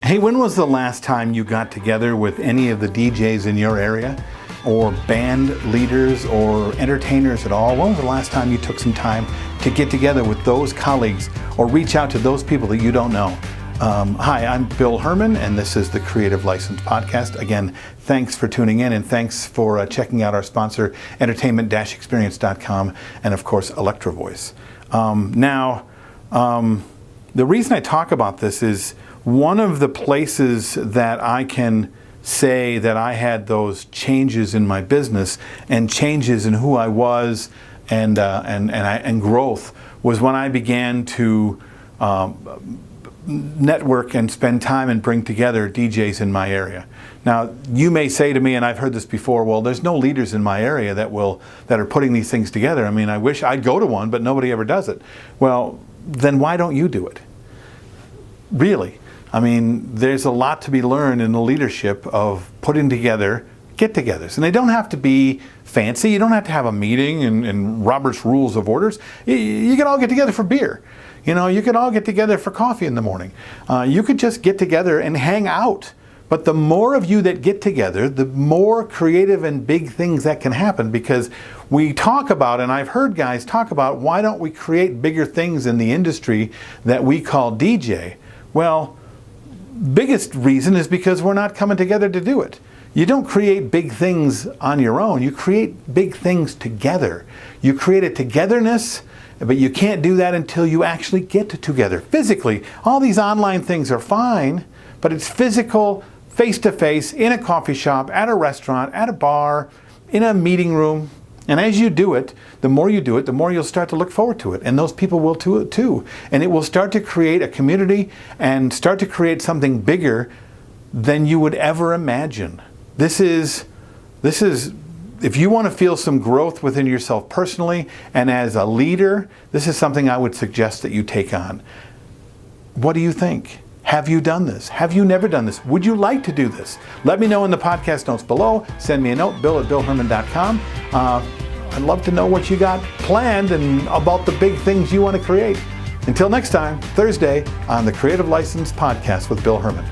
Hey, when was the last time you got together with any of the DJs in your area, or band leaders or entertainers at all? When was the last time you took some time to get together with those colleagues or reach out to those people that you don't know? Hi, I'm Bill Herman, and this is the Creative License Podcast. Again, thanks for tuning in, and thanks for checking out our sponsor, entertainment-experience.com, and of course, Electro Voice. The reason I talk about this is one of the places that I can say that I had those changes in my business and changes in who I was and growth was when I began to network and spend time and bring together DJs in my area. Now, you may say to me, and I've heard this before, well, there's no leaders in my area that are putting these things together. I mean, I wish I'd go to one, but nobody ever does it. Well, then why don't you do it? Really. I mean, there's a lot to be learned in the leadership of putting together get-togethers. And they don't have to be fancy. You don't have to have a meeting and Robert's Rules of Orders. You can all get together for beer. You know, you could all get together for coffee in the morning. You could just get together and hang out. But the more of you that get together, the more creative and big things that can happen, because we talk about, and I've heard guys talk about, why don't we create bigger things in the industry that we call DJ? Well, biggest reason is because we're not coming together to do it. You don't create big things on your own. You create big things together. You create a togetherness, but you can't do that until you actually get together physically. All these online things are fine, but it's physical, face-to-face, in a coffee shop, at a restaurant, at a bar, in a meeting room. And as you do it, the more you do it, the more you'll start to look forward to it. And those people will do it too. And it will start to create a community and start to create something bigger than you would ever imagine. This is, if you want to feel some growth within yourself personally and as a leader, this is something I would suggest that you take on. What do you think? Have you done this? Have you never done this? Would you like to do this? Let me know in the podcast notes below. Send me a note, bill@billherman.com. I'd love to know what you got planned and about the big things you want to create. Until next time, Thursday on the Creative License Podcast with Bill Herman.